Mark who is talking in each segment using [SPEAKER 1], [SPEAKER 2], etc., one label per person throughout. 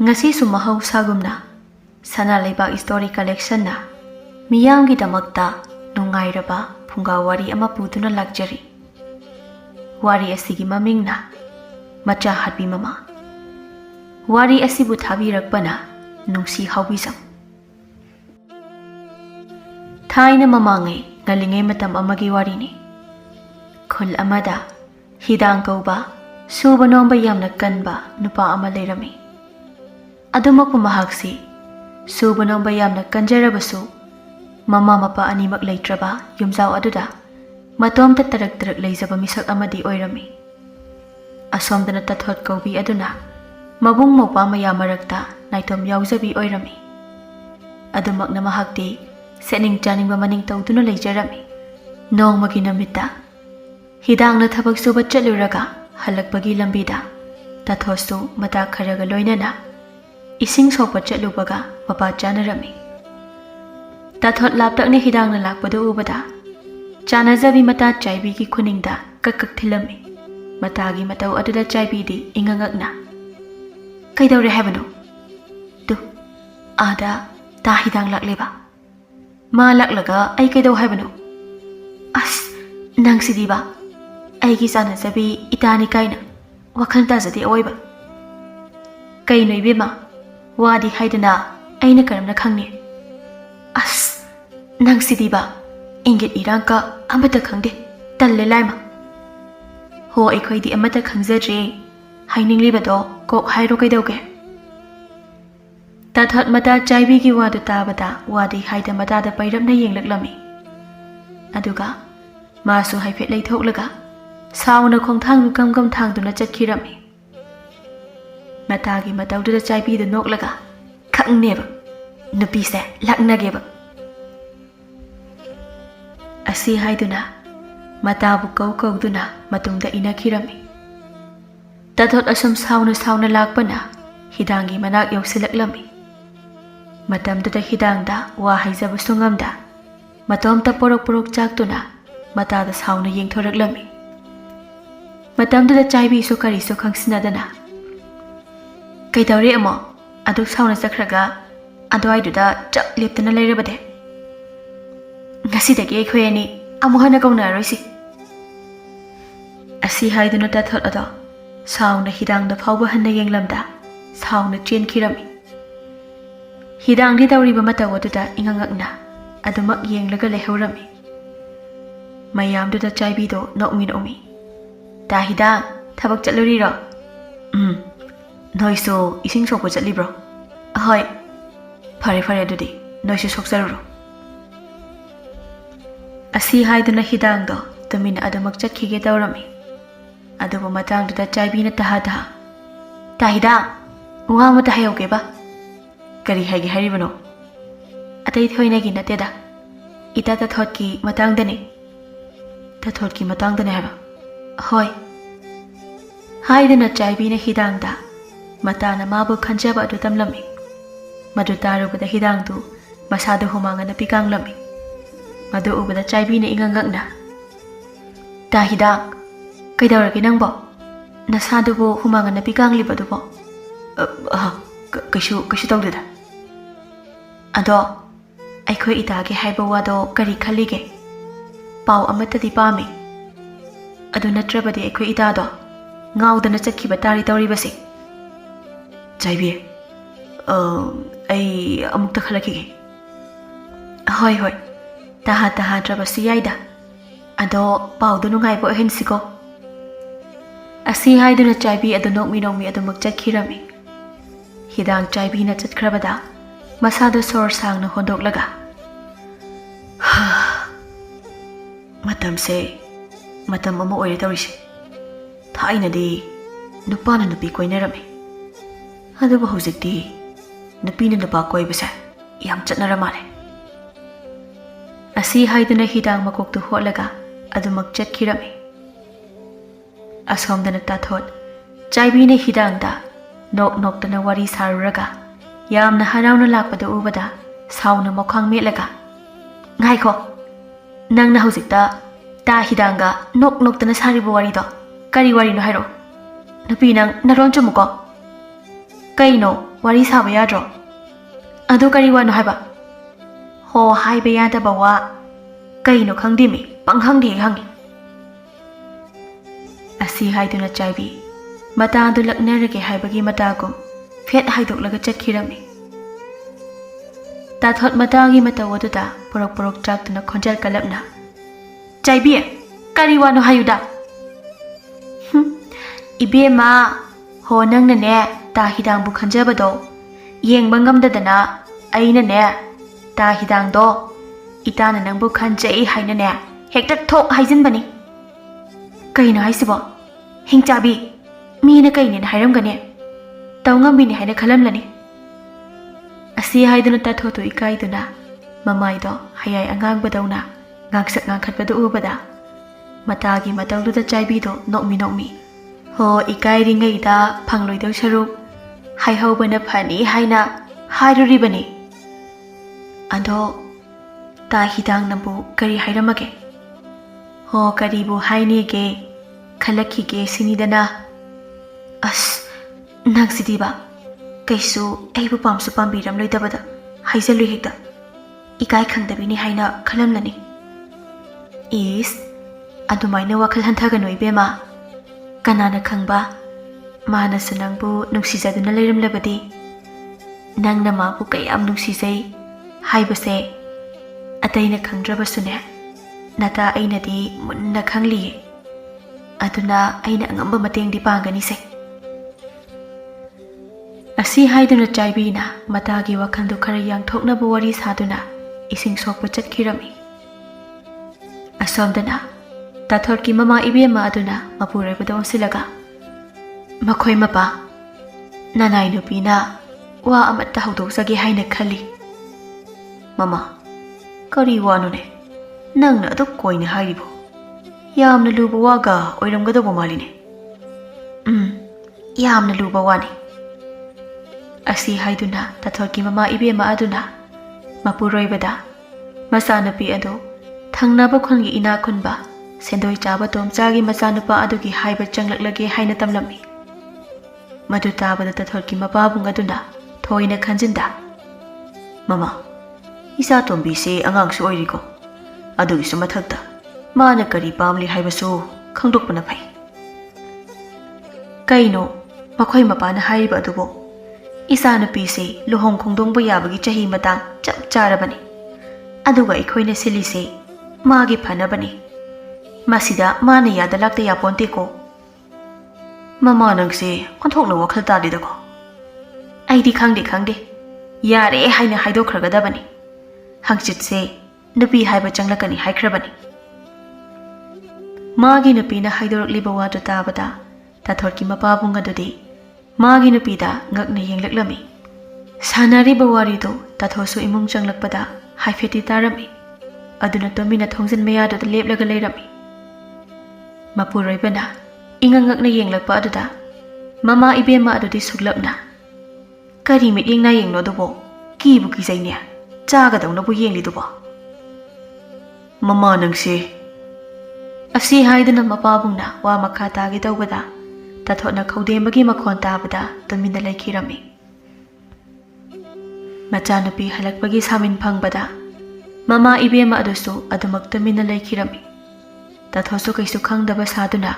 [SPEAKER 1] ngasi sumahau sagumna sana leibak story collection na miyamgi damakta nungairaba phunga wari ama puduna lakjari wari asigi mamingna Macha Hatpi Mama wari asibu thabirakpana Nungshi Haobijam thaina mamangai ngalingai matam amagi wari ni khul amada hidang kauba suba nomba yamna kanba nupa ama leirami adumakpu mahaksi suba nomba yamna kanjarabasu mama mapa animak leitraba yumjau aduda matomta tarak leizaba misak amadi oirami asomdana tathot kaubi aduna mabung mopa maya marakta naitom yaujabi oirami adumakna mahakti sening chaningba maning tawduna leijarami nongmagi namita hidangna thabak suba chaluraga halakpagi lambida tathosu mata kharaga loinana ising sokpa chatlubaga mapa chanarami tathot laptakne hidangna lakpadu ubada chanajabi mata chaibi ki khuningda kakak thilami matagi matau aduda chaibi di ingangakna kaidawre habano tu ada ta hidang lakleba ma laklaga ai kaidaw habano as nang sidiba aigi chanajabi itani kaina wakhal tajadi oiba kainoi bema wadi haidana aina karamna khangni as nang sidiba ingit irangka amata khangde talle laima ho aikhoidi amata khangjadre haininglibado kok hairo kaidauge tathot mata chaibi ki wadu tabada wadi haida mata da pairamna yenglaklami aduga masu haifet leitholaga sauna khongthang gam thangduna chatkirami matagi matawduda chaibi da noklaga khangneba nupi se laknageba asi haiduna matabu kauduna matungda inakhirami tathot asam sauna lakpana hidangi manak yausilaklami matamduda hidangda wa haijaba sungamda matomta porok chaktuna matada sauna yengthoraklami matamduda chaibi su kari su khangsinadana kaidawre amo adu sauna chakhraga adwaiduda chak leptana leirabade ngasidagi ekhoi ani amu hana kaunaroisi asi haiduna tathot ado sauna hidangda phawba hanna yenglamda sauna chenkhirami hidangdi tawriba matawaduda ingangakna adumak yenglaga lehorami mayamduda chaibido nokmi ta hidang thabak chatluriro noiso ising sokpa chatlibro ahoi fare adudi noiso sokjaruro asi haiduna hidangdo tumina adumak chatkhige tawrami adubu matangduda chaibina taha ta hidang wa mata hayauge ba kari haige haribano atai thoinagi nateda ita tathotki matangdani haba hoi haiduna chaibina hidangda matana mabu khanjaba adu tamlami madu tarubada hidangdu masadu humangana pikanglami madu ubada chaibina ingangakna ta hidang kaidawrage nangbo nasadubo humangana pikanglibadubo kashu tawdada ado aikhoi itage haiba wado kari khalige pau amatadi pami adu natrabadi aikhoi itado ngaudana chakhiba tari tawribasi chaibi ai amukta khalakige hoi taha trabasi yaida ado pau du nungai bo hensiko asi haiduna chaibi adu nokmi adu mak chakhirami hidang chaibi na chatkrabada masado sor sangna hondoklaga matam ama oire tawrise thainadi nupana nupi koinarami adubu hojikti nupina nupa koibasa yam chatnaramale asi haiduna hidang makoktu hotlaga adumak chakhirami asomdana tathot chaibi ne hidangda noktana wari saruraga yamna harauna lakpada ubada sauna mokhang melaga ngaiko nangna hojikta ta hidanga noktana saribo wari do kari wari no hairo nupi nang naron chumuko kaino wari saba yadro. Ado kari wano haiba. Ho haiba yadaba wa. Kaino khangdimi panghangdi hangi. Asi haiduna chaibi. Mata adu laknarage haibagi matagum. Fet haidok chatkirami. Tathot matagi matawaduda porok chakduna khonjal kalapna. Chaibi kari wano hayuda. Ibe ma ho nang na ne ta hidang bu khanjabado. Yeng bangamdadana aina ne ta hidang do. Itana nang bu khanjai haina ne hekta thok haijinbani. Kaino haisibo hingchabi mina kainin hairamgane. Taungambini haina khalamlani. Asi haiduna tathotu ikaiduna mamaido hayai angangbadawna ngaksak ngakhatbadu ubada matagi matawduda chaibido nokmi ho ikairingaida phangloidaw saruk haihawbana phani haina hairuribani ado ta hidang nabu kari hairamage ho karibu hainige khalakige sinidana as nagsidiba kaisu aibu pamsu pambiram loidabada haijalui hekta ikai khangdabini haina khalamlani is adumaina wakhal hanthagano ibema kanana khangba mana sanangbu nungsijaduna leiramlabadi nangna mabu kayam nungsijai haibase ataina khangdrabasune nata ainadi munna khangli aduna aina angamba matengdi pangani se Asi haiduna chaibina matagi wakhandu khara yang thoknabu wari saduna ising sokpa chatkirami. Asomdana tathorki mama ibema aduna mapurebada onsilaga. Makhoi mapa nanai nupina wa amatta haudoksage haina khali. Mama kari wanune nangna adu koina hairibo. Yamna luba waga oiramgadabo maline. Yamna luba wani. Asi haiduna tathorki mama ibema aduna mapuroibada masanapi ado thangnaba khongi ina khunba sendoi chaba tomchagi masanupa adugi haiba changlaklage haina tamlami madu tabada tathorki mapabung aduna thoina khanjinda mama isa tombi se angang su oiriko adugi su mathakta mana kari pamli haiba su khangdokpana phai kaino makhoi mapana haiba adubo Isa nupise luhong khongdongba yabagi chahi matang chap charabani aduga ikhoina silise magi phanabani masida mana yada lakta yaponte ko mama nangse onthokna wakhal tadida ko aidi khangde yare haina haidokhragada hangchit se nupi haiba changlakani haikrabani magi nupina haidorokliba wadu tabada tathorki mapabunga dudi Magi nupida ngakna yenglaklami. Sanari bawarido tathosu imung changlakpada haifeti tarami. Aduna tomina thongsin mayado da leplaga leirami. Mapuroibana inga ngakna yenglakpa aduda mama ibema adudi suglapna. Kari mit yengna yengno dubo kibu kizaine chagadawna bu yengli dubo. Mama nangse asi haidana mapabungna wa makha tagi tawbada tathotna khaudembagi makhon tabada tumina laikhirami machanupi halakpagi samin phangbada mama ibema adusu adumak tumina laikhirami tathosu kaisu khangdaba saduna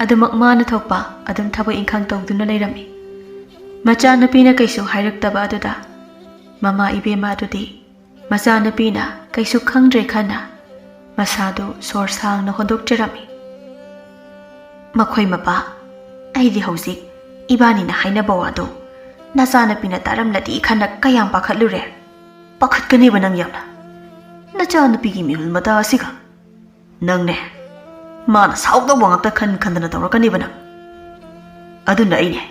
[SPEAKER 1] adumak mana thokpa adum thabak inkhang tawduna leirami machanupina kaisu hairaktaba aduda mama ibema adudi machanupina kaisu khangdre khana masadu sorsang na hondokcherami makhoi mapa aidi hauzik ibani na haina bawado nachanupina taramlati khana kayam pakhatlure pakhatkani banang yamna nachanupigi mihul mata asiga nangne mana saukda wangakta khandana tawrakani banang aduna ine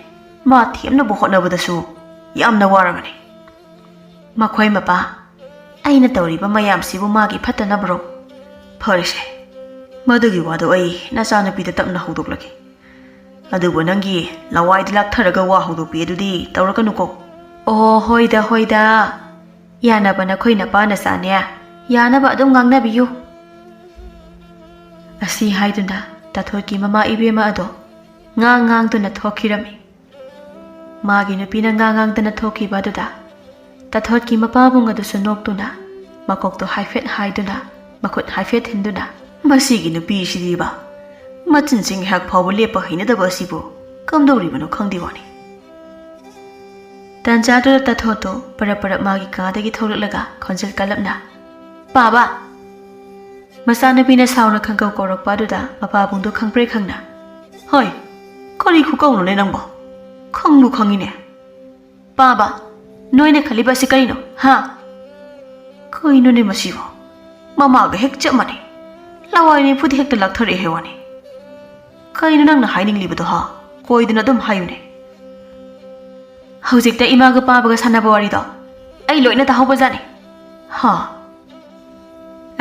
[SPEAKER 1] ma thiamna bo hotnabadasu yamna waragani makhoi mapa aina tawriba mayam sibu magi phatana bro Pharise madugi wado ai nachanupida tapna haudoklaki adubu nangi lawai dilak tharaga wa haudopi adudi tawrakanuko oh hoida yanaba na khoina pana sanya yanaba adum ngangnabiyu asi haiduna tathoki mama ibema ado ngang tuna thokirami Magi nupina ngangang thokiba aduda Tathotki mapabung adusu noktuna makokto haifet haiduna makut haifet hinduna masigi nupi sidiba machinsing hak phabu lepa hainadaba asibu kamdoribano khangdiwani Tanjadu tathoto para magi kadagi tholaga khonjel kalapna Baba Masanapina sauna khangkau korokpa aduda mapabungdo khangpre khangna Hoi kari khukau no ne nangba khangbu khangine Baba Noine khaliba si karino ha Koino ne masibo Mama ga hek chamani Lawai ne phudi hek talak thare hewani Kaino nang na haining libudo ha Koiduna dum hayune Hojikta ima ga paba ga sanaba warido Ai loina ta hawba jani Ha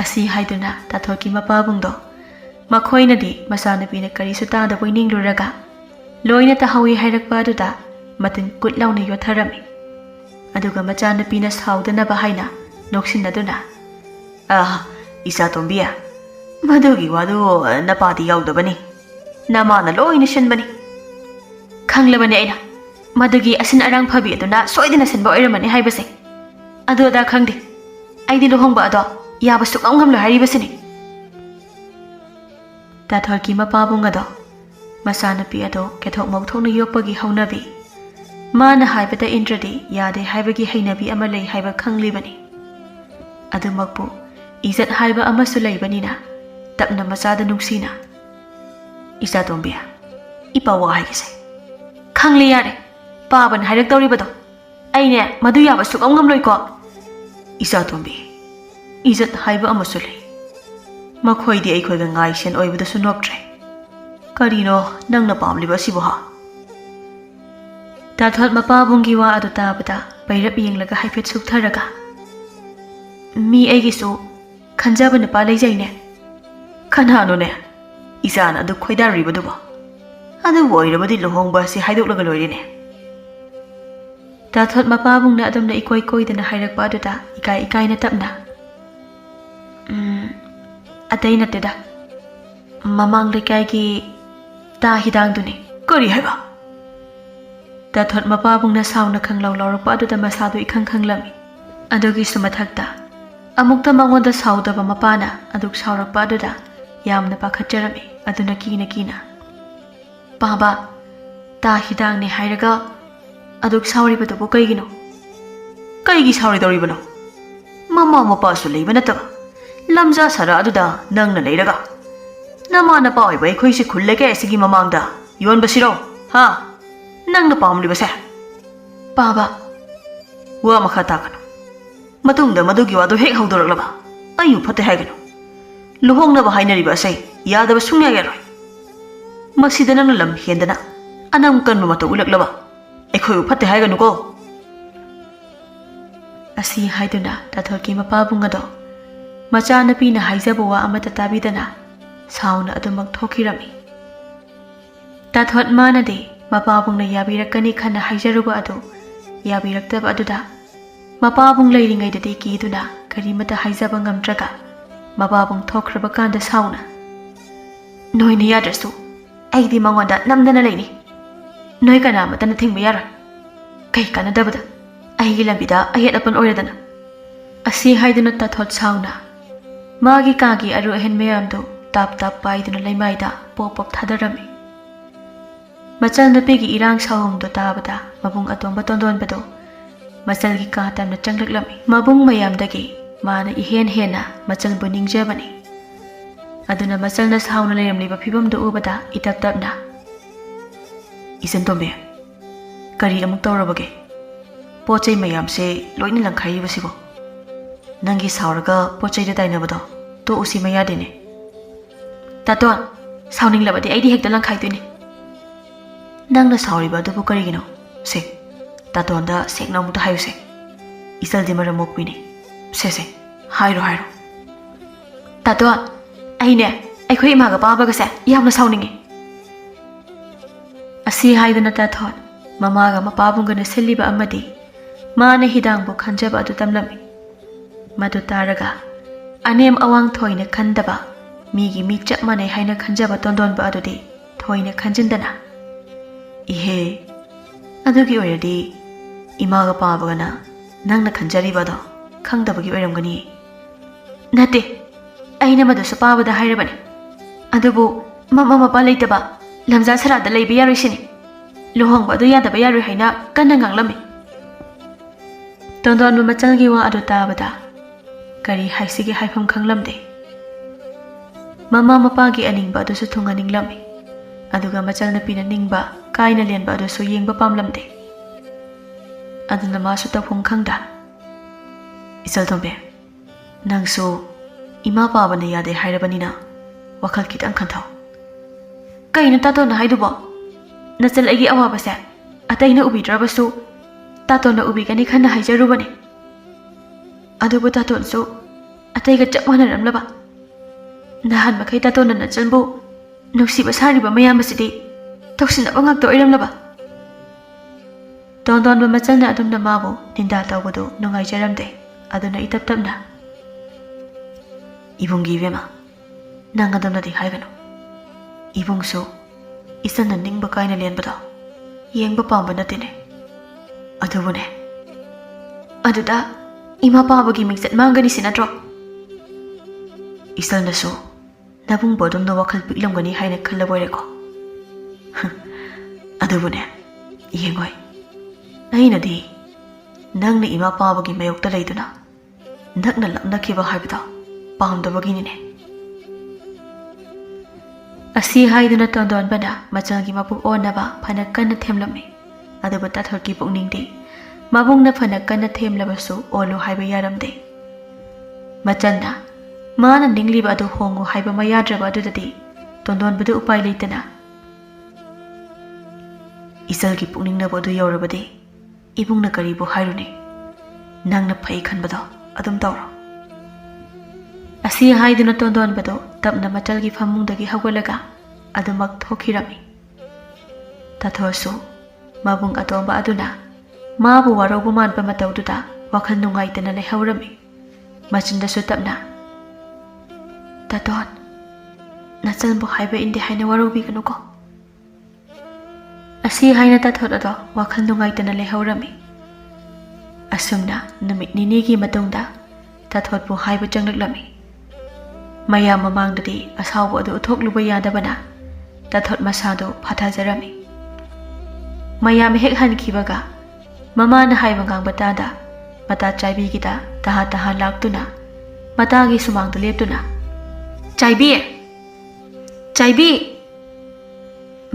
[SPEAKER 1] Asi haiduna tathoki mapabungdo Makhoina di masanapina kari suta da boining luraga Loina ta hawi hairakpa aduda matin kutlauna yotharami Aduga machanapina saudana haina noksinaduna Isa tombia Madugi wadu napati yaudabani Namana loina shinbani Khanglabani aina Madugi asin arang phabi aduna soidina sinba oiramani haibase Aduda khangdi Aidi lohongba ado yaba sukangam lo haribasini Tathorki mapabung ado Masanapi ado kethok mauthokna yokpagi haunabi Mana haibata indradi yade haibagi hainabi ama lei haiba khanglibani Adumakpu izat haiba ama su leibanina tapna machada nungsina Isa tombia ipa wa haigise khangli yare paban hairak tawribado aine madu yaba sukangam loiko Isa tombi izat haiba ama su lei Makhoidi aikhoiga ngai sen oibada su noptre Karino nangna pamliba sibo ha Tathot mapabunggi wa adu tabada pairap yenglaga haifet suktharaga Mi aigisu khanjaba napa leijaine Khanhano ne Isana adu khoidaribaduba Adu woirabadi lohongba si haidoklaga loirine Tathot mapabungna adamna ikoi koidana hairakpa aduda ikai na tapna Atai nateda Mamang lekai ta hidang duni kari haiba Tathot mapabungna sauna khanglaw lawrakpa aduda masadu ikhang khanglami adugi sumathakta amukta mangoda saudaba mapana aduk saurakpa aduda yamna pakhatjarami aduna kina Baba ta hidang ne hairaga aduk sauribadubu kaigino kaigi sauridoribano mama mapasu leiba nataba lamja sara aduda nangna leiraga Namana paoi bai khoi si khulle ke sigi mamangda yon basiro ha nangna pamli base Baba wa makha ta kanu matungda madugi wadu hek haudoraklaba ayu phate haiganu luhongna ba hainari ba sai yadaba sungya geroi masida nangna lam hendana anam kanma mata ulaklaba ekhoi phate haiganu ko Asi haiduna tathorki mapabungado Machanapi na haijaba wa amata tabidana Sauna adumak thokirami Tathot manade mapabungna yabirakani khana haijaruba adu yabiraktaba aduda mapabung leiringaidadi kiduna karimata haijaba ngamtraga mapabung thokraba kanda sauna Noina yadrasu aidi mangonda namdana leini Noi kana matana thingba yara kai kana dabada aigi lambida ayet apan oiradana Asi haiduna tathot sauna Magi kagi aru ahen mayamdo tap paiduna leimaida pop thadarami Machalnapigi irang sahumdo tabada mabung atomba tondonbado Machalgi ka tamna changlaklami mabung mayamdagi mana ihen hena machalbu ningjabani Aduna machalna sahuna leiramliba phibamdo ubada itaptapna Isan tombe kari amuk tawrabage Pochai mayamse loina langkhairibasibo Nangi sauraga pochai da dainabado to usi mayadene Taton sauning labadi aidi hekta langkhaidune Nangna sauriba adubu karigino se taton da sekna muta hayuse isal di maramokpini se hairo Taton aine aikhoi imaga pabaga se yamna sauninge Asi haidana tathon mamaga mapabungana selliba amadi mana hidangbu khanjaba adu tamlami Madu taraga anem awang thoina khandaba migi mi chap manai haina khanjaba tondon ba adudi thoina khanjindana Ihe ꯑꯗꯨꯒꯤ ꯑꯣꯏꯔꯗꯤ ꯏꯃꯥꯒ ꯄꯥꯕꯒꯅ ꯅꯪꯅ ꯈꯟꯖꯔꯤꯕꯗꯣ ꯈꯪꯗꯕꯒꯤ ꯑꯣꯏꯔꯝꯒꯅꯤ. ꯅꯠꯇꯦ, ꯑꯩꯅ ꯃꯗꯨꯁꯨ ꯄꯥꯕꯗ ꯍꯥꯏꯔꯕꯅꯤ. ꯑꯗꯨꯕꯨ ꯃꯃꯥ ꯃꯄꯥ ꯂꯩꯇꯕ ꯂꯝꯖꯥ ꯁꯔꯥꯗ ꯂꯩꯕ ꯌꯥꯔꯣꯏꯁꯤꯅꯤ. ꯂꯨꯍꯣꯡꯕ ꯑꯗꯨ ꯌꯥꯗꯕ ꯌꯥꯔꯣꯏ ꯍꯥꯏꯅ ꯀꯟꯅ ꯉꯥꯡꯂꯝꯃꯤ. ꯇꯣꯟꯗꯣꯟꯕ ꯃꯆꯜꯒꯤ ꯋꯥ ꯑꯗꯨ ꯇꯥꯕꯗ ꯀꯔꯤ ꯍꯥꯏꯁꯤꯒꯦ ꯍꯥꯏꯐꯝ ꯈꯪꯂꯝꯗꯦ. ꯃꯃꯥ ꯃꯄꯥꯒꯤ ꯑꯅꯤꯡꯕ ꯑꯗꯨꯁꯨ ꯊꯨꯡꯍꯟꯅꯤꯡꯂꯝꯃꯤ. ꯑꯗꯨꯒ ꯃꯆꯜ ꯅꯨꯄꯤꯅ ꯅꯤꯡꯕ ꯀꯥꯏꯅ ꯂꯦꯟꯕ ꯑꯗꯨꯁꯨ ꯌꯦꯡꯕ ꯄꯥꯝꯂꯝꯗꯦ. ꯑꯗꯨꯅ ꯃꯥꯁꯨ ꯇꯧꯐꯝ ꯈꯪꯗ, ꯏꯆꯜꯇꯣꯝꯕꯤ, ꯅꯪꯁꯨ ꯏꯃꯥ ꯄꯥꯕꯅ ꯌꯥꯗꯦ ꯍꯥꯏꯔꯕꯅꯤꯅ ꯋꯥꯈꯜ ꯈꯤꯇꯪ ꯈꯟꯊꯧ. ꯀꯩꯅꯣ ꯇꯥꯇꯣꯟꯅ ꯍꯥꯏꯗꯨꯕꯣ? ꯅꯆꯜ ꯑꯩꯒꯤ ꯑꯋꯥꯕꯁꯦ ꯑꯇꯩꯅ ꯎꯕꯤꯗ꯭ꯔꯕꯁꯨ ꯇꯥꯇꯣꯟꯅ ꯎꯕꯤꯒꯅꯤ ꯈꯟꯅ ꯍꯥꯏꯖꯔꯨꯕꯅꯤ. ꯑꯗꯨꯕꯨ ꯇꯥꯇꯣꯟꯁꯨ ꯑꯇꯩꯒ ꯆꯞ ꯃꯥꯟꯅꯔꯝꯂꯕ. ꯅꯍꯥꯟ ꯃꯈꯩ ꯇꯥꯇꯣꯟꯅ ꯅꯆꯜꯕꯨ ꯅꯨꯡꯁꯤꯕ ꯁꯥꯔꯤꯕ ꯃꯌꯥꯝ ꯑꯁꯤꯗꯤ ꯇꯧꯁꯤꯟꯅꯕ ꯉꯥꯛꯇ ꯑꯣꯏꯔꯝꯂꯕ. ꯇꯣꯟꯗꯣꯟꯕ ꯃꯆꯜꯅ ꯑꯗꯨꯝꯅ ꯃꯥꯕꯨ ꯅꯤꯟꯗꯥ ꯇꯧꯕꯗꯨ ꯅꯨꯡꯉꯥꯏꯖꯔꯝꯗꯦ. ꯑꯗꯨꯅ ꯏꯇꯞ ꯇꯞꯅ, ꯏꯕꯨꯡꯒꯤ ꯏꯕꯦꯝꯃ, ꯅꯪ ꯑꯗꯨꯝꯅꯗꯤ ꯍꯥꯏꯒꯅꯨ. ꯏꯕꯨꯡꯁꯨ ꯏꯆꯟꯅ ꯅꯤꯡꯕ ꯀꯥꯏꯅ ꯂꯦꯟꯕꯗꯣ ꯌꯦꯡꯕ ꯄꯥꯝꯕ ꯅꯠꯇꯦꯅꯦ. ꯑꯗꯨꯕꯨꯅꯦ, ꯑꯗꯨꯗ ꯏꯃꯥ ꯄꯥꯕꯒꯤ ꯃꯤꯡꯆꯠ ꯃꯥꯡꯒꯅꯤꯁꯤ ꯅꯠꯇ꯭ꯔꯣ? ꯏꯆꯜꯅꯁꯨ ꯅꯕꯨꯡꯕꯨ ꯑꯗꯨꯝꯅ ꯋꯥꯈꯜ ꯄꯤꯛꯂꯝꯒꯅꯤ ꯍꯥꯏꯅ ꯈꯜꯂꯕꯣꯏꯔꯦꯀꯣ? ꯑꯗꯨꯕꯨꯅꯦ, ꯌꯦꯡꯉꯣꯏ, ꯑꯩꯅꯗꯤ ꯅꯪꯅ ꯏꯃꯥ ꯄꯥꯕꯒꯤ ꯃꯥꯌꯣꯛꯇ ꯂꯩꯗꯨꯅ ꯅꯛꯅ ꯂꯥꯞꯅꯈꯤꯕ ꯍꯥꯏꯕꯗꯣ ꯄꯥꯝꯗꯕꯒꯤꯅꯤꯅꯦ. ꯑꯁꯤ ꯍꯥꯏꯗꯨꯅ ꯇꯣꯟꯗꯣꯟꯕꯅ ꯃꯆꯜꯒꯤ ꯃꯄꯨꯛ ꯑꯣꯟꯅꯕ ꯐꯅ ꯀꯟꯅ ꯊꯦꯝꯂꯝꯃꯤ. ꯑꯗꯨꯕꯨ ꯇꯥꯊꯣꯠꯀꯤ ꯄꯨꯛꯅꯤꯡꯗꯤ ꯃꯕꯨꯡꯅ ꯐꯅ ꯀꯟꯅ ꯊꯦꯝꯂꯕꯁꯨ ꯑꯣꯜꯂꯨ ꯍꯥꯏꯕ ꯌꯥꯔꯝꯗꯦ. ꯃꯆꯜꯅ ꯃꯥꯅ ꯅꯤꯡꯂꯤꯕ ꯑꯗꯨ ꯍꯣꯡꯉꯨ ꯍꯥꯏꯕ ꯃꯌꯥꯗ꯭ꯔꯕ ꯑꯗꯨꯗꯗꯤ ꯇꯣꯟꯗꯣꯟꯕꯗꯨ ꯎꯄꯥꯏ ꯂꯩꯇꯅ, ꯏꯆꯜꯒꯤ ꯄꯨꯛꯅꯤꯡꯅꯕꯨ ꯑꯗꯨ ꯌꯧꯔꯕꯗꯤ ꯏꯕꯨꯡꯅ ꯀꯔꯤꯕꯨ ꯍꯥꯏꯔꯨꯅꯤ. ꯅꯪꯅ ꯐꯩ ꯈꯟꯕꯗꯣ ꯑꯗꯨꯝ ꯇꯧꯔꯣ. ꯑꯁꯤ ꯍꯥꯏꯗꯨꯅ ꯇꯣꯟꯗꯣꯟꯕꯗꯨ ꯇꯞꯅ ꯃꯆꯜꯒꯤ ꯐꯃꯨꯡꯗꯒꯤ ꯍꯧꯒꯠꯂꯒ ꯑꯗꯨꯃꯛ ꯊꯣꯛꯈꯤꯔꯝꯃꯤ. ꯇꯥꯊꯣꯠꯁꯨ ꯃꯕꯨꯡ ꯑꯇꯣꯝꯕ ꯑꯗꯨꯅ ꯃꯥꯕꯨ ꯋꯥꯔꯧꯕ ꯃꯥꯟꯕ ꯃꯇꯧꯗꯨꯗ ꯋꯥꯈꯜ ꯅꯨꯡꯉꯥꯏꯇꯅ ꯂꯩꯍꯧꯔꯝꯃꯤ. ꯃꯆꯤꯟꯗꯁꯨ ꯇꯞꯅ, ꯇꯥꯇꯣꯟ, ꯅꯆꯜꯕꯨ ꯍꯥꯏꯕ ꯏꯟꯗꯦ ꯍꯥꯏꯅ ꯋꯥꯔꯧꯕꯤꯒꯅꯨꯀꯣ. ꯑꯁꯤ ꯍꯥꯏꯅ ꯇꯥꯊꯣꯠ ꯑꯗꯣ ꯋꯥꯈꯜ ꯅꯨꯡꯉꯥꯏꯇꯅ ꯂꯩꯍꯧꯔꯝꯃꯤ. ꯑꯁꯨꯝꯅ ꯅꯨꯃꯤꯠ ꯅꯤꯅꯤꯒꯤ ꯃꯇꯨꯡꯗ ꯇꯥꯊꯣꯠꯄꯨ ꯍꯥꯏꯕ ꯆꯪꯂꯛꯂꯝꯃꯤ. ꯃꯌꯥꯝ ꯃꯃꯥꯡꯗꯗꯤ ꯑꯁꯥꯎꯕ ꯑꯗꯨ ꯎꯠꯊꯣꯛꯂꯨꯕ ꯌꯥꯗꯕꯅ ꯇꯥꯊꯣꯠ ꯃꯁꯥꯗꯨ ꯐꯥꯊꯖꯔꯝꯃꯤ. ꯃꯌꯥꯝ ꯍꯦꯛ ꯍꯟꯈꯤꯕꯒ ꯃꯃꯥꯅ ꯍꯥꯏꯕ ꯉꯥꯡꯕ ꯇꯥꯗ ꯃꯇꯥ ꯆꯥꯏꯕꯤꯒꯤꯗ ꯇꯍꯥ ꯇꯍꯥ ꯂꯥꯛꯇꯨꯅ ꯃꯇꯥꯒꯤ ꯁꯨꯃꯥꯡꯗ ꯂꯦꯞꯇꯨꯅ, ꯆꯥꯏꯕꯤ! ꯆꯥꯏꯕꯤ!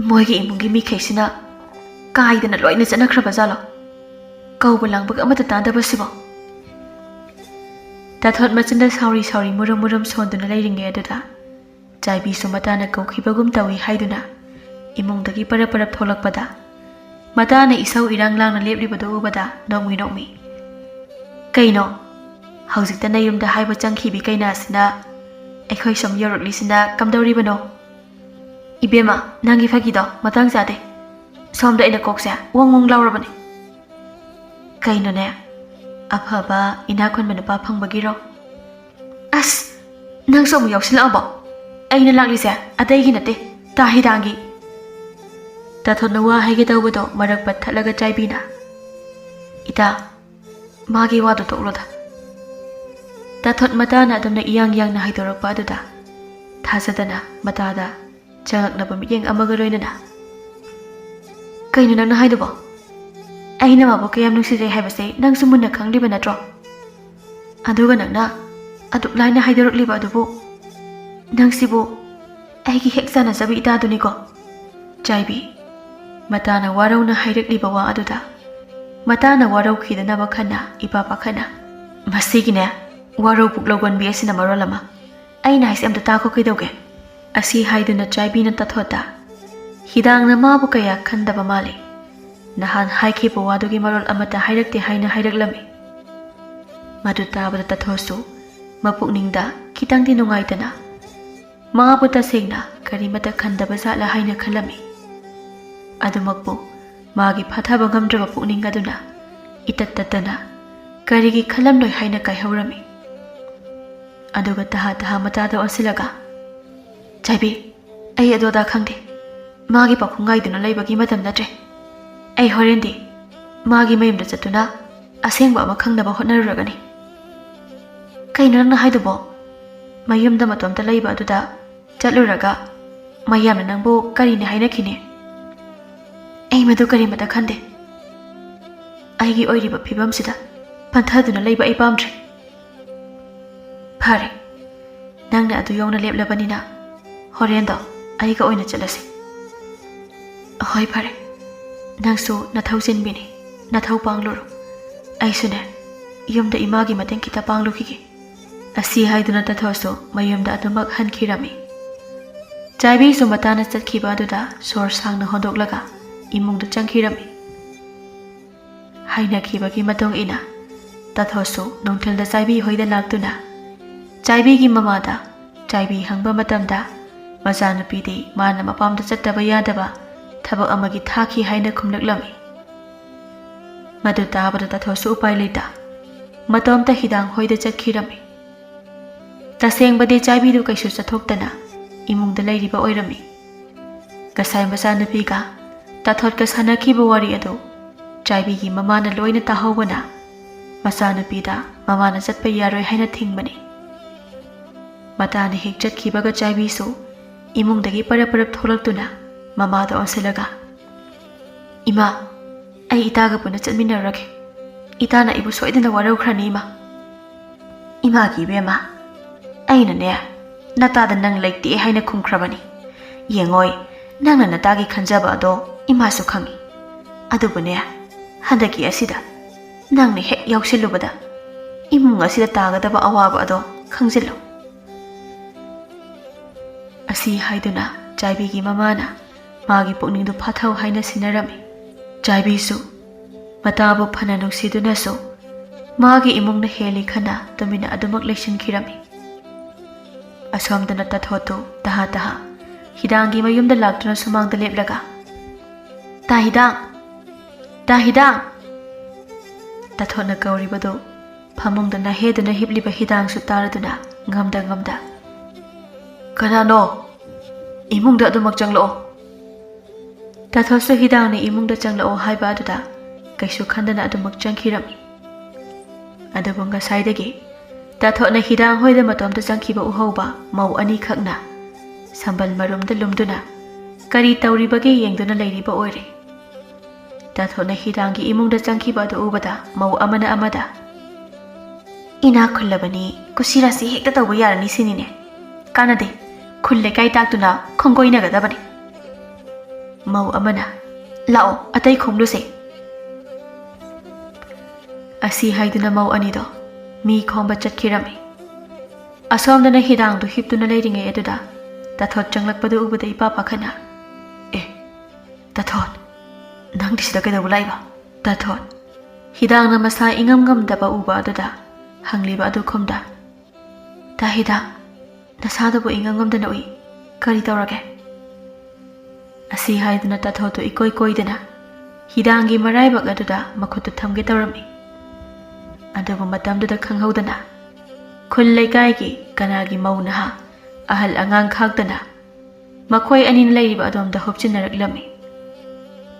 [SPEAKER 1] ꯃꯣꯏꯒꯤ ꯏꯃꯨꯡꯒꯤ ꯃꯤꯈꯩꯁꯤꯅ ꯀꯥꯏꯗꯅ ꯂꯣꯏꯅ ꯆꯠꯅꯈ꯭ꯔꯕ ꯖꯥꯠꯂꯣ? ꯀꯧꯕ ꯂꯥꯡꯕꯒ ꯑꯃꯠꯇ ꯇꯥꯗꯕꯁꯤꯕꯣ? ꯇꯥꯊꯣꯠ ꯃꯆꯤꯟꯗ ꯁꯥꯎꯔꯤ ꯁꯥꯎꯔꯤ ꯃꯨꯔꯨꯝ ꯃꯨꯔꯨꯝ ꯁꯣꯟꯗꯨꯅ ꯂꯩꯔꯤꯉꯩ ꯑꯗꯨꯗ ꯆꯥꯏꯕꯤꯁꯨ ꯃꯇꯥꯅ ꯀꯧꯈꯤꯕꯒꯨꯝ ꯇꯧꯏ ꯍꯥꯏꯗꯨꯅ ꯏꯃꯨꯡꯗꯒꯤ ꯄꯔꯞ ꯄꯔꯞ ꯊꯣꯛꯂꯛꯄꯗ ꯃꯇꯥꯅ ꯏꯁꯧ ꯏꯔꯥꯡ ꯂꯥꯡꯅ ꯂꯦꯞꯂꯤꯕꯗꯨ ꯎꯕꯗ ꯅꯣꯛꯃꯤ ꯅꯣꯛꯃꯤ. ꯀꯩꯅꯣ, ꯍꯧꯖꯤꯛꯇ ꯅꯌꯨꯝꯗ ꯍꯥꯏꯕ ꯆꯪꯈꯤꯕꯤ ꯀꯩꯅꯥꯁꯤꯅ ꯑꯩꯈꯣꯏ ꯁꯨꯝ ꯌꯧꯔꯛꯂꯤꯁꯤꯅ ꯀꯝꯗꯧꯔꯤꯕꯅꯣ? ꯏꯕꯦꯝꯃ, ꯅꯪꯒꯤ ꯐꯥꯒꯤꯗꯣ ꯃꯇꯥꯡ ꯆꯥꯗꯦ. ꯁꯣꯝꯗ ꯑꯩꯅ ꯀꯣꯛꯁꯦ ꯋꯣꯡ ꯋꯣꯡ ꯂꯥꯎꯔꯕꯅꯤ. ꯀꯩꯅꯣꯅꯦ, ꯑꯐꯕ ꯏꯅꯥꯛ ꯈꯨꯟꯕ ꯅꯨꯄꯥ ꯐꯪꯕꯒꯤꯔꯣ? ꯑꯁ, ꯅꯪꯁꯨ ꯑꯃꯨꯛ ꯌꯥꯎꯁꯤꯜꯂꯛꯑꯕꯣ? ꯑꯩꯅ ꯂꯥꯛꯂꯤꯁꯦ ꯑꯇꯩꯒꯤ ꯅꯠꯇꯦ, ꯇꯥ ꯍꯤꯗꯥꯡꯒꯤ. ꯇꯥꯊꯣꯠꯅ ꯋꯥ ꯍꯥꯏꯒꯦ ꯇꯧꯕꯗꯣ ꯃꯔꯛ ꯄꯠ ꯊꯠꯂꯒ ꯆꯥꯏꯕꯤꯅ, ꯏꯇꯥ, ꯃꯥꯒꯤ ꯋꯥꯗꯣ ꯇꯣꯛꯂꯣꯗ. ꯇꯥꯊꯣꯠ ꯃꯇꯥꯅ ꯑꯗꯨꯝꯅ ꯏꯌꯥꯡ ꯌꯥꯡꯅ ꯍꯥꯏꯗꯣꯔꯛꯄ ꯑꯗꯨꯗ ꯊꯥꯖꯗꯅ ꯃꯇꯥꯗ ꯆꯪꯉꯛꯅꯕ ꯃꯤꯠꯌꯦꯡ ꯑꯃꯒ ꯂꯣꯏꯅꯅ, ꯀꯩꯅꯣ ꯅꯪꯅ ꯍꯥꯏꯗꯨꯕꯣ? ꯑꯩꯅ ꯃꯥꯕꯨ ꯀꯌꯥꯝ ꯅꯨꯡꯁꯤꯖꯩ ꯍꯥꯏꯕꯁꯦ ꯅꯪꯁꯨ ꯃꯨꯟꯅ ꯈꯪꯂꯤꯕ ꯅꯠꯇ꯭ꯔꯣ? ꯑꯗꯨꯒ ꯅꯪꯅ ꯑꯗꯨꯛ ꯂꯥꯏꯅ ꯍꯥꯏꯗꯣꯔꯛꯂꯤꯕ ꯑꯗꯨꯕꯨ, ꯅꯪꯁꯤꯕꯨ ꯑꯩꯒꯤ ꯍꯦꯛ ꯆꯥꯟꯅꯖꯕ ꯏꯇꯥꯗꯨꯅꯤꯀꯣ? ꯆꯥꯏꯕꯤ, ꯃꯇꯥꯅ ꯋꯥꯔꯧꯅ ꯍꯥꯏꯔꯛꯂꯤꯕ ꯋꯥ ꯑꯗꯨꯗ ꯃꯇꯥꯅ ꯋꯥꯔꯧꯈꯤꯗꯅꯕ ꯈꯟꯅ ꯏꯄꯥ ꯄꯥꯈꯠꯅ, ꯃꯁꯤꯒꯤꯅꯦ ꯋꯥꯔꯧ ꯄꯨꯛꯂꯧꯒꯟꯕꯤ ꯑꯁꯤꯅ ꯃꯔꯣꯜ ꯑꯃ, ꯑꯩꯅ ꯍꯥꯏꯁꯦ ꯑꯝꯇ ꯇꯥꯈꯣ ꯀꯩꯗꯧꯒꯦ? ꯑꯁꯤ ꯍꯥꯏꯗꯨꯅ ꯆꯥꯏꯕꯤꯅ ꯇꯥꯊꯣꯠꯇ ꯍꯤꯗꯥꯡꯅ ꯃꯥꯕꯨ ꯀꯌꯥ ꯈꯟꯗꯕ ꯃꯥꯜꯂꯤ. ꯅꯍꯥꯟ ꯍꯥꯏꯈꯤꯕ ꯋꯥꯗꯨꯒꯤ ꯃꯔꯣꯜ ꯑꯃꯠꯇ ꯍꯥꯏꯔꯛꯇꯦ ꯍꯥꯏꯅ ꯍꯥꯏꯔꯛꯂꯝꯃꯤ. ꯃꯗꯨ ꯇꯥꯕꯗ ꯇꯥꯊꯣꯠꯁꯨ ꯃꯄꯨꯛꯅꯤꯡꯗ ꯈꯤꯇꯪꯗꯤ ꯅꯨꯡꯉꯥꯏꯇꯅ ꯃꯥꯕꯨ ꯇꯁꯦꯡꯅ ꯀꯔꯤꯃꯠꯇ ꯈꯟꯗꯕ ꯖꯥꯠꯂ ꯍꯥꯏꯅ ꯈꯜꯂꯝꯃꯤ. ꯑꯗꯨꯃꯛꯄꯨ ꯃꯥꯒꯤ ꯐꯥꯊꯕ ꯉꯝꯗ꯭ꯔꯕ ꯄꯨꯛꯅꯤꯡ ꯑꯗꯨꯅ ꯏꯇꯠ ꯇꯠꯇꯅ ꯀꯔꯤꯒꯤ ꯈꯜꯂꯝꯂꯣꯏ ꯍꯥꯏꯅ ꯀꯥꯏꯍꯧꯔꯝꯃꯤ. ꯑꯗꯨꯒ ꯇꯍꯥ ꯇꯍꯥ ꯃꯇꯥꯗ ꯑꯣꯟꯁꯤꯜꯂꯒ, ꯆꯥꯏꯕꯤ, ꯑꯩ ꯑꯗꯨ ꯑꯗꯥ ꯈꯪꯗꯦ. ꯃꯥꯒꯤ ꯄꯥꯎꯈꯨꯝ ꯉꯥꯏꯗꯨꯅ ꯂꯩꯕꯒꯤ ꯃꯇꯝ ꯅꯠꯇ꯭ꯔꯦ. ꯑꯩ ꯍꯣꯔꯦꯟꯗꯤ ꯃꯥꯒꯤ ꯃꯌꯨꯝꯗ ꯆꯠꯇꯨꯅ ꯑꯁꯦꯡꯕ ꯑꯃ ꯈꯪꯅꯕ ꯍꯣꯠꯅꯔꯨꯔꯒꯅꯤ. ꯀꯩꯅꯣ ꯅꯪꯅ ꯍꯥꯏꯗꯨꯕꯣ? ꯃꯌꯨꯝꯗ ꯃꯇꯣꯝꯇ ꯂꯩꯕ ꯑꯗꯨꯗ ꯆꯠꯂꯨꯔꯒ ꯃꯌꯥꯝꯅ ꯅꯪꯕꯨ ꯀꯔꯤꯅꯤ ꯍꯥꯏꯅꯈꯤꯅꯤ? ꯑꯩ ꯃꯗꯨ ꯀꯔꯤꯃꯇ ꯈꯟꯗꯦ. ꯑꯩꯒꯤ ꯑꯣꯏꯔꯤꯕ ꯐꯤꯕꯝꯁꯤꯗ ꯄꯟꯊꯗꯨꯅ ꯂꯩꯕ ꯑꯩ ꯄꯥꯝꯗ꯭ꯔꯦ. ꯐꯔꯦ, ꯅꯪꯅ ꯑꯗꯨ ꯌꯧꯅ ꯂꯦꯞꯂꯕꯅꯤꯅ ꯍꯣꯔꯦꯟꯗꯣ ꯑꯩꯒ ꯑꯣꯏꯅ ꯆꯠꯂꯁꯤ. ꯍꯣꯏ ꯐꯔꯦ, ꯅꯪꯁꯨ ꯅꯊꯧ ꯆꯤꯟꯕꯤꯅꯤ, ꯅꯊꯧ ꯄꯥꯡꯂꯨꯔꯣ. ꯑꯩꯁꯨꯅꯦ ꯌꯨꯝꯗ ꯏꯃꯥꯒꯤ ꯃꯇꯦꯡ ꯈꯤꯇ ꯄꯥꯡꯂꯨꯈꯤꯒꯦ. ꯑꯁꯤ ꯍꯥꯏꯗꯨꯅ ꯇꯊꯣꯠꯁꯨ ꯃꯌꯨꯝꯗ ꯑꯗꯨꯃꯛ ꯍꯟꯈꯤꯔꯝꯃꯤ. ꯆꯥꯏꯕꯤꯁꯨ ꯃꯇꯥꯅ ꯆꯠꯈꯤꯕ ꯑꯗꯨꯗ ꯁꯣꯔ ꯁꯥꯡꯅ ꯍꯣꯟꯗꯣꯛꯂꯒ ꯏꯃꯨꯡꯗ ꯆꯪꯈꯤꯔꯝꯃꯤ. ꯍꯥꯏꯅꯈꯤꯕꯒꯤ ꯃꯇꯨꯡ ꯏꯟꯅ ꯇꯊꯣꯠꯁꯨ ꯅꯨꯡꯊꯤꯜꯗ ꯆꯥꯏꯕꯤ ꯍꯣꯏꯗ ꯂꯥꯛꯇꯨꯅ ꯆꯥꯏꯕꯤꯒꯤ ꯃꯃꯥꯗ ꯆꯥꯏꯕꯤ ꯍꯪꯕ ꯃꯇꯝꯗ ꯃꯆꯥꯅꯨꯄꯤꯗꯤ ꯃꯥꯅ ꯃꯄꯥꯝꯗ ꯆꯠꯇꯕ ꯌꯥꯗꯕ ꯊꯕꯛ ꯑꯃꯒꯤ ꯊꯥꯈꯤ ꯍꯥꯏꯅ ꯈꯨꯝꯂꯛꯂꯝꯃꯤ. ꯃꯗꯨ ꯇꯥꯕꯗ ꯇꯊꯣꯠꯁꯨ ꯎꯄꯥꯏ ꯂꯩꯇ ꯃꯇꯣꯝꯇ ꯍꯤꯗꯥꯡ ꯍꯣꯏꯗ ꯆꯠꯈꯤꯔꯝꯃꯤ. ꯇꯁꯦꯡꯕꯗꯤ ꯆꯥꯏꯕꯤꯗꯨ ꯀꯩꯁꯨ ꯆꯠꯊꯣꯛꯇꯅ ꯏꯃꯨꯡꯗ ꯂꯩꯔꯤꯕ ꯑꯣꯏꯔꯝꯃꯤ. ꯉꯁꯥꯏ ꯃꯆꯥꯅꯨꯄꯤꯒ ꯇꯊꯣꯠꯀ ꯁꯥꯟꯅꯈꯤꯕ ꯋꯥꯔꯤ ꯑꯗꯨ ꯆꯥꯏꯕꯤꯒꯤ ꯃꯃꯥꯅ ꯂꯣꯏꯅ ꯇꯥꯍꯧꯕꯅ ꯃꯆꯥꯅꯨꯄꯤꯗ ꯃꯃꯥꯅ ꯆꯠꯄ ꯌꯥꯔꯣꯏ ꯍꯥꯏꯅ ꯊꯤꯡꯕꯅꯤ. ꯃꯇꯥꯅ ꯍꯦꯛ ꯆꯠꯈꯤꯕꯒ ꯆꯥꯏꯕꯤꯁꯨ ꯏꯃꯨꯡꯗꯒꯤ ꯄꯔꯞ ꯄꯔꯞ ꯊꯣꯛꯂꯛꯇꯨꯅ ꯃꯃꯥꯗ ꯑꯣꯟꯁꯤꯜꯂꯒ, "ꯏꯃꯥ, ꯑꯩ ꯏꯇꯥꯒ ꯄꯨꯟꯅ ꯆꯠꯃꯤꯟꯅꯔꯒꯦ. ꯏꯇꯥꯅ ꯑꯩꯕꯨ ꯁꯣꯏꯗꯅ ꯋꯥꯔꯧꯈ꯭ꯔꯅꯤ ꯏꯃꯥ." "ꯏꯃꯥꯒꯤ ꯏꯕꯦꯝꯃ, ꯑꯩꯅꯅꯦ ꯅꯇꯥꯗ ꯅꯪ ꯂꯩꯇꯦ ꯍꯥꯏꯅ ꯈꯨꯝꯈ꯭ꯔꯕꯅꯤ. ꯌꯦꯡꯉꯣꯏ, ꯅꯪꯅ ꯅꯇꯥꯒꯤ ꯈꯟꯖꯕ ꯑꯗꯣ ꯏꯃꯥꯁꯨ ꯈꯪꯉꯤ. ꯑꯗꯨꯕꯨꯅꯦ, ꯍꯟꯗꯛꯀꯤ ꯑꯁꯤꯗ ꯅꯪꯅ ꯍꯦꯛ ꯌꯥꯎꯁꯤꯜꯂꯨꯕꯗ ꯏꯃꯨꯡ ꯑꯁꯤꯗ ꯇꯥꯒꯗꯕ ꯑꯋꯥꯕ ꯑꯗꯣ ꯈꯪꯖꯤꯜꯂꯨ." ꯑꯁꯤ ꯍꯥꯏꯗꯨꯅ ꯆꯥꯏꯕꯤꯒꯤ ꯃꯃꯥꯅ ꯃꯥꯒꯤ ꯄꯨꯛꯅꯤꯡꯗꯨ ꯐꯥꯊꯧ ꯍꯥꯏꯅ ꯁꯤꯟꯅꯔꯝꯃꯤ. ꯆꯥꯏꯕꯤꯁꯨ ꯃꯇꯥꯕꯨ ꯐꯅ ꯅꯨꯡꯁꯤꯗꯨꯅꯁꯨ ꯃꯥꯒꯤ ꯏꯃꯨꯡꯅ ꯍꯦꯜꯂꯤ ꯈꯟꯅ ꯇꯨꯃꯤꯟꯅ ꯑꯗꯨꯃꯛ ꯂꯩꯁꯤꯟꯈꯤꯔꯝꯃꯤ. ꯑꯁꯣꯝꯗꯅ ꯇꯊꯣꯠꯇꯨ ꯇꯍꯥ ꯇꯍꯥ ꯍꯤꯗꯥꯡꯒꯤ ꯃꯌꯨꯝꯗ ꯂꯥꯛꯇꯨꯅ ꯁꯨꯃꯥꯡꯗ ꯂꯦꯞꯂꯒ, "ꯇꯥ ꯍꯤꯗꯥꯡ! ꯇꯥ ꯍꯤꯗꯥꯡ!" ꯇꯊꯣꯠꯅ ꯀꯧꯔꯤꯕꯗꯨ ꯐꯃꯨꯡꯗ ꯅꯥꯍꯦꯗꯨꯅ ꯍꯤꯞꯂꯤꯕ ꯍꯤꯗꯥꯡꯁꯨ ꯇꯥꯔꯗꯨꯅ ꯉꯝꯗ ꯉꯝꯗ, "ꯀꯅꯥꯅꯣ? ꯏꯃꯨꯡꯗ ꯑꯗꯨꯃꯛ ꯆꯪꯂꯛꯑꯣ." ꯇꯊꯣꯠꯁꯨ ꯍꯤꯗꯥꯡꯅ ꯏꯃꯨꯡꯗ ꯆꯪꯂꯛꯑꯣ ꯍꯥꯏꯕ ꯑꯗꯨꯗ ꯀꯩꯁꯨ ꯈꯟꯗꯅ ꯑꯗꯨꯃꯛ ꯆꯪꯈꯤꯔꯝꯃꯤ. ꯑꯗꯨꯕꯨ ꯉꯁꯥꯏꯗꯒꯤ ꯇꯊꯣꯠꯅ ꯍꯤꯗꯥꯡ ꯍꯣꯏꯗ ꯃꯇꯣꯝꯇ ꯆꯪꯈꯤꯕ ꯎꯍꯧꯕ ꯃꯧ ꯑꯅꯤꯈꯛꯅ ꯁꯝꯕꯜ ꯃꯔꯨꯝꯗ ꯂꯨꯝꯗꯨꯅ ꯀꯔꯤ ꯇꯧꯔꯤꯕꯒꯦ ꯌꯦꯡꯗꯨꯅ ꯂꯩꯔꯤꯕ ꯑꯣꯏꯔꯦ. ꯇꯊꯣꯠꯅ ꯍꯤꯗꯥꯡꯒꯤ ꯏꯃꯨꯡꯗ ꯆꯪꯈꯤꯕ ꯑꯗꯨ ꯎꯕꯗ ꯃꯧ ꯑꯃꯅ ꯑꯃꯗ, "ꯏꯅꯥꯛ ꯈꯨꯜꯂꯕꯅꯤ, ꯀꯨꯁꯤꯔꯥꯁꯤ ꯍꯦꯛꯇ ꯇꯧꯕ ꯌꯥꯔꯅꯤ ꯁꯤꯅꯤꯅꯦ. ꯀꯥꯟꯅꯗꯦ, ꯈꯨꯜ ꯂꯩꯀꯥꯏ ꯇꯥꯛꯇꯨꯅ ꯈꯣꯡꯒꯣꯏꯅꯒꯗꯕꯅꯤ." ꯃꯧ ꯑꯃꯅ, "ꯂꯥꯛꯑꯣ, ꯑꯇꯩ ꯈꯣꯡꯂꯨꯁꯦ." ꯑꯁꯤ ꯍꯥꯏꯗꯨꯅ ꯃꯧ ꯑꯅꯤꯗꯣ ꯃꯤ ꯈꯣꯝꯕ ꯆꯠꯈꯤꯔꯝꯃꯤ. ꯑꯁꯣꯝꯗꯅ ꯍꯤꯗꯥꯡꯗꯨ ꯍꯤꯞꯇꯨꯅ ꯂꯩꯔꯤꯉꯩ ꯑꯗꯨꯗ ꯇꯊꯣꯠ ꯆꯪꯂꯛꯄꯗꯨ ꯎꯕꯗ ꯏꯄꯥ ꯄꯥꯈꯠꯅ, "ꯑꯦ, ꯇꯊꯣꯠ, ꯅꯪꯗꯤ ꯁꯤꯗ ꯀꯩꯗꯧꯕ ꯂꯥꯛꯏꯕ?" ꯇꯊꯣꯠ ꯍꯤꯗꯥꯡꯅ ꯃꯁꯥ ꯏꯉꯝ ꯉꯝꯗꯕ ꯎꯕ ꯑꯗꯨꯗ ꯍꯪꯂꯤꯕ ꯑꯗꯨ ꯈꯨꯝꯗ, "ꯇꯥ ꯍꯤꯗꯥꯡ, ꯅꯁꯥꯗꯨꯕꯨ ꯏꯉꯝ ꯉꯝꯗꯅ ꯎꯏ. ꯀꯔꯤ ꯇꯧꯔꯒꯦ?" ꯑꯁꯤ ꯍꯥꯏꯗꯨꯅ ꯇꯊꯣꯠꯇꯨ ꯏꯀꯣꯏ ꯀꯣꯏꯗꯅ ꯍꯤꯗꯥꯡꯒꯤ ꯃꯔꯥꯏꯕꯛ ꯑꯗꯨꯗ ꯃꯈꯨꯠꯇꯨ ꯊꯝꯒꯦ ꯇꯧꯔꯝꯃꯤ. ꯑꯗꯨꯕꯨ ꯃꯇꯝꯗꯨꯗ ꯈꯪꯍꯧꯗꯅ ꯈꯨꯜ ꯂꯩꯀꯥꯏꯒꯤ ꯀꯅꯥꯒꯤ ꯃꯧ ꯅꯍꯥ ꯑꯍꯜ ꯑꯉꯥꯡ ꯈꯥꯛꯇꯅ ꯃꯈꯣꯏ ꯑꯅꯤꯅ ꯂꯩꯔꯤꯕ ꯑꯗꯣꯝꯗ ꯍꯨꯞꯆꯤꯟꯅꯔꯛꯂꯝꯃꯤ.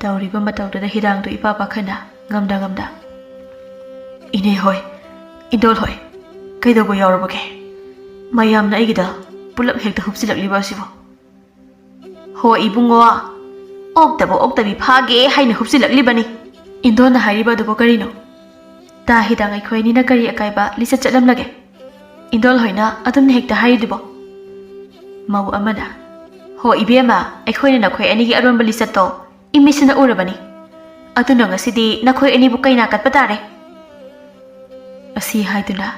[SPEAKER 1] ꯇꯧꯔꯤꯕ ꯃꯇꯧꯗꯨꯗ ꯍꯤꯗꯥꯡꯗꯨ ꯏꯄꯥ ꯄꯥꯈꯠꯅ ꯉꯝꯗ ꯉꯝꯗ, "ꯏꯅꯦ ꯍꯣꯏ, ꯏꯟꯗꯣꯜ ꯍꯣꯏ, ꯀꯩꯗꯧꯕ ꯌꯥꯎꯔꯕꯒꯦ? ꯃꯌꯥꯝꯅ ꯑꯩꯒꯤꯗ ꯄꯨꯂꯞ ꯍꯦꯛꯇ ꯍꯨꯞꯆꯤꯜꯂꯛꯂꯤꯕ ꯑꯁꯤꯕꯨ?" "ꯍꯣ ꯏꯕꯨꯡꯉꯣ, ꯑꯣꯛꯇꯕ ꯑꯣꯛꯇꯕꯤ ꯐꯥꯒꯦ ꯍꯥꯏꯅ ꯍꯨꯞꯆꯤꯜꯂꯛꯂꯤꯕꯅꯤ." "ꯏꯟꯗꯣꯜꯅ ꯍꯥꯏꯔꯤꯕ ꯑꯗꯨꯕꯨ ꯀꯔꯤꯅꯣ? ꯇꯥ ꯍꯤꯗꯥꯡ ꯑꯩꯈꯣꯏ ꯑꯅꯤꯅ ꯀꯔꯤ ꯑꯀꯥꯏꯕ ꯂꯤꯆꯠ ꯆꯠꯂꯝꯂꯒꯦ? ꯏꯟꯗꯣꯜ ꯍꯣꯏꯅ ꯑꯗꯨꯝꯅ ꯍꯦꯛꯇ ꯍꯥꯏꯔꯤꯗꯨꯕꯣ?" ꯃꯧ ꯑꯃꯅ, "ꯍꯣ ꯏꯕꯦꯝꯃ, ꯑꯩꯈꯣꯏꯅ ꯅꯈꯣꯏ ꯑꯅꯤꯒꯤ ꯑꯔꯣꯟꯕ ꯂꯤꯆꯠꯇꯣ ꯏꯃꯤꯠꯁꯤꯅ ꯎꯔꯕꯅꯤ. ꯑꯗꯨꯅ ꯉꯁꯤꯗꯤ ꯅꯈꯣꯏ ꯑꯅꯤꯕꯨ ꯀꯩꯅꯥ ꯀꯠꯄ ꯇꯥꯔꯦ." ꯑꯁꯤ ꯍꯥꯏꯗꯨꯅ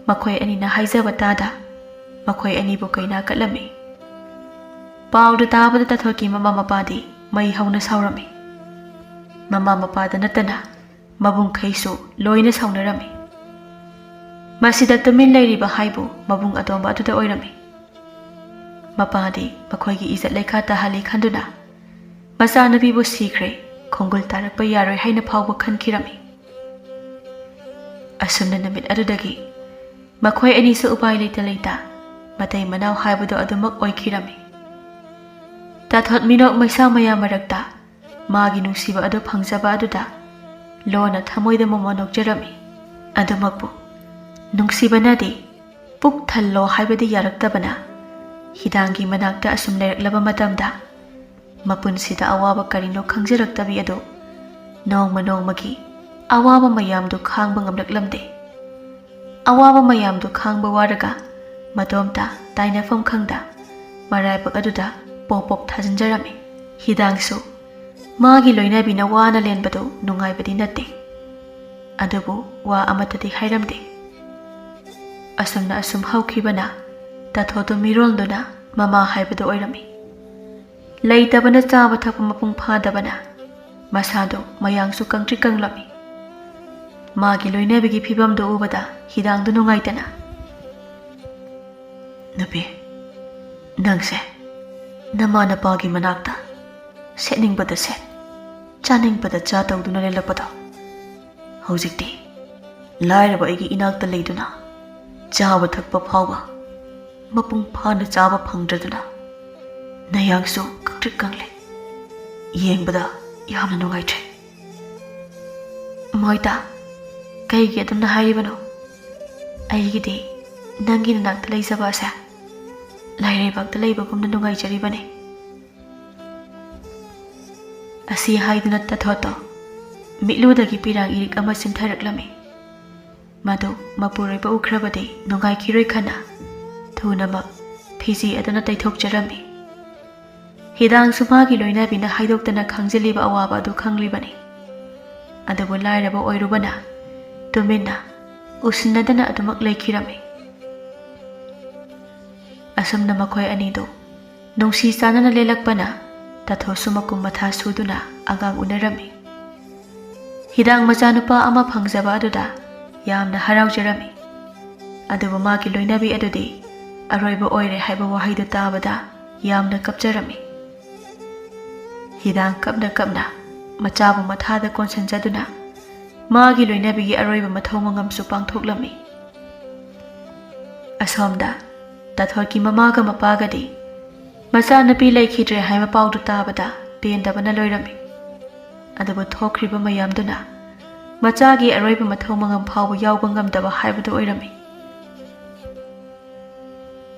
[SPEAKER 1] ꯃꯈꯣꯏ ꯑꯅꯤꯅ ꯍꯥꯏꯖꯕ ꯇꯥꯗ ꯃꯈꯣꯏ ꯑꯅꯤꯕꯨ ꯀꯩꯅꯥ ꯀꯠꯂꯝꯃꯤ. ꯄꯥꯎꯗꯨ ꯇꯥꯕꯗ ꯇꯊꯣꯠꯀꯤ ꯃꯃꯥ ꯃꯄꯥꯗꯤ ꯃꯩ ꯍꯧꯅ ꯁꯥꯎꯔꯝꯃꯤ. ꯃꯃꯥ ꯃꯄꯥꯗ ꯅꯠꯇꯅ ꯃꯕꯨꯡꯈꯩꯁꯨ ꯂꯣꯏꯅ ꯁꯥꯎꯅꯔꯝꯃꯤ. ꯃꯁꯤꯗ ꯇꯨꯃꯤꯟ ꯂꯩꯔꯤꯕ ꯍꯥꯏꯕꯨ ꯃꯕꯨꯡ ꯑꯇꯣꯝꯕ ꯑꯗꯨꯗ ꯑꯣꯏꯔꯝꯃꯤ. ꯃꯄꯥꯗꯤ ꯃꯈꯣꯏꯒꯤ ꯏꯖꯠ ꯂꯩꯈꯥ ꯇꯥꯍꯜꯂꯤ ꯈꯟꯗꯨꯅ ꯃꯆꯥꯅꯨꯄꯤꯕꯨ ꯁꯤꯈ꯭ꯔꯦ, ꯈꯣꯡꯒꯨꯜ ꯇꯥꯔꯛꯄ ꯌꯥꯔꯣꯏ ꯍꯥꯏꯅ ꯐꯥꯎꯕ ꯈꯟꯈꯤꯔꯝꯃꯤ. ꯑꯁꯨꯝꯅ ꯅꯨꯃꯤꯠ ꯑꯗꯨꯗꯒꯤ ꯃꯈꯣꯏ ꯑꯅꯤꯁꯨ ꯎꯄꯥꯏ ꯂꯩꯇ ꯂꯩꯇ ꯃꯇꯩ ꯃꯅꯥꯎ ꯍꯥꯏꯕꯗꯨ ꯑꯗꯨꯃꯛ ꯑꯣꯏꯈꯤꯔꯝꯃꯤ. ꯇꯊꯣꯠ ꯃꯤꯅꯣꯛ ꯃꯩꯁꯥ ꯃꯌꯥꯝ ꯃꯔꯛꯇ Magi nungsiba adu phangjaba aduda lona thamoida mama nokjarami adumakpu nungsibanadi puk thallo haibadi yaraktabana hidangi manakta asum leiraklaba matamda mapunsida awaba karino khangjaraktabi adu nongmagi awaba mayamdu khangba ngamlaklamde awaba mayamdu khangba waraga matomta tainafam khangda maraipak aduda popop thajanjarami hidangsu magi loinabina wana lenbadu nungaibadi natte adubu wa amatati hairamde asumna asum haukhibana tathoto mirolduna mama haibadu oirami leitabana chaba thakpa mapung phadabana masado mayangsu kangtri kanglami magi loinabigi phibamdu ubada hidangdu nungaitana nabe nangse namana pagi manakta setningbada set chaningbada cha tawduna lelapado hojikti lairaba aigi inakta leiduna chaba thakpa phawba mapung phana chaba phangdraduna nayangsu kakrik kangle yengbada yamna nungaitre moita kaigi adumna hairibano aigidi nangi nanakta leizaba asa lairibakta leibagumna nungaijaribane asi haiduna tathoto mitludagi pirang irik ama simtharaklami madu mapuraiba ukhrabadi nungai khiroi khana thunama phisi aduna taithokjarami hidang sumagi loinabina haidoktana khangjaliba awaba adu khanglibani adubu lairaba oirubana tumina usinnadana adumak leikhirami asumna makhoi anido nungsi sanana lelakpana tatho sumakum matha suduna agang unarami hidang machanupa ama phangjaba aduda yamna haraujarami adubu magi loinabi adudi aroiba oire haiba wahaidu tabada yamna kapjarami hidang kapna machabu mathada konsanjaduna magi loinabigi aroiba mathongangamsu pangthoklami asomda tathorki mamaga mapagadi macha napi leikhidre haima paudu tabada pendabana loirami adubu thokriba mayamduna machagi aroiba mathomangam phawba yawba ngamdaba haibadu oirami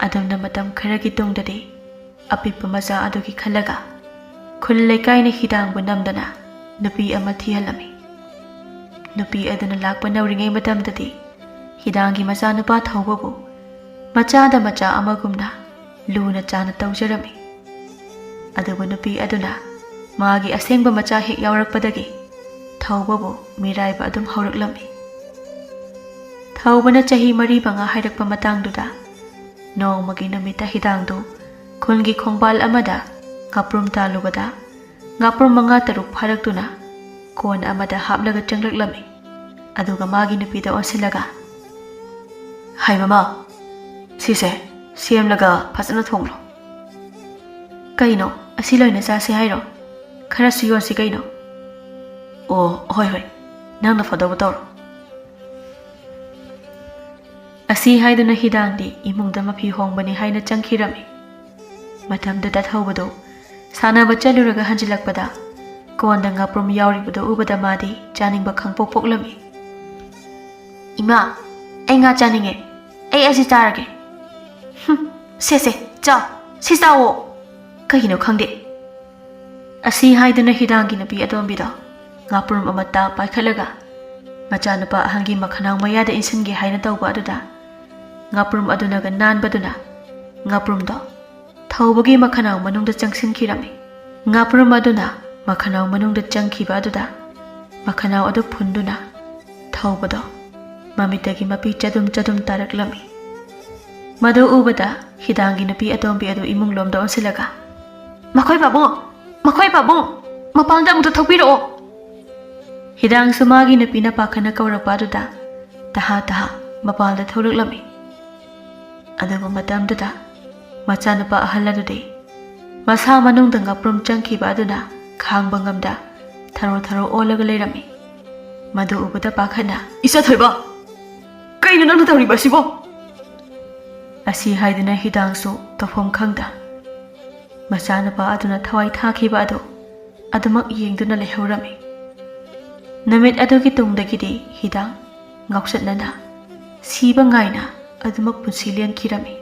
[SPEAKER 1] adamna matam kharagi tungdadi apipa macha adugi khalaga khul leikaina hidangbu namdana nupi ama thihalami nupi aduna lakpa nauringai matamdadi hidangi macha nupa thawbabu machada macha amagumna luna chana tawjarami adubu nupi aduna magi asengba macha hek yawrakpadagi thawbabu miraiba adum hawraklami thawbana chahi mari banga hairakpa matangduda nongmagi numita hidangdu khulgi khongbal amada ngaprum talubada ngaprum manga taruk pharaktuna kon amada haplaga changlaklami aduga magi nupida onsilaga hai mama sise semlaga phasana thongro kaino asi loina chase hairo khara siyon si kaino o hoi nangna fadaba tawro asi haiduna hidangdi imungda mafi hongbani haina changkhirami matamda tathawbado sanaba chaluraga hanjilakpada konda ngaprum yauribado ubada madi chaningba khangpok poklami ima ai nga chaninge ai asi charage se chao si chao kahino khangde asi haiduna hidangi nabi adombido ngaprum amata paikhalaga machanapa ahangi makhanang mayada insinge haina tawba aduda ngaprum adunaga nanbaduna ngaprum do thawbagi makhanang manungda changsinkhirami ngaprum aduna makhanang manungda changkhiba aduda makhanang adu phunduna thawbado mamitagi mapi chadum taraklami madu ubada hidangi napi atombi adu imung lomda onsilaga makhoi babu mapalda amta thokpiro hidang sumagi napi na pakhana kawrapa aduda taha mapalda tholaklami adubu matamduda machanapa ahaladudi masa manungda ngaprum changkhiba aduna khangba ngamda tharo olaga leirami madu ubada pakhana isa thoiba kaino nang tawriba sibo asi haiduna hidangsu tofom khangda machanapa aduna thawai thakhiba adu ꯑꯗꯨꯃꯛ ꯌꯦꯡꯗꯨꯅ ꯂꯩꯍꯧꯔꯝꯃꯤ꯫ ꯅꯨꯃꯤꯠ ꯑꯗꯨꯒꯤ ꯇꯨꯡꯗꯒꯤꯗꯤ ꯍꯤꯗꯥꯡ ꯉꯥꯎꯆꯠꯅꯅ ꯁꯤꯕ ꯉꯥꯏꯅ ꯑꯗꯨꯃꯛ ꯄꯨꯟꯁꯤ ꯂꯦꯟꯈꯤꯔꯝꯃꯤ꯫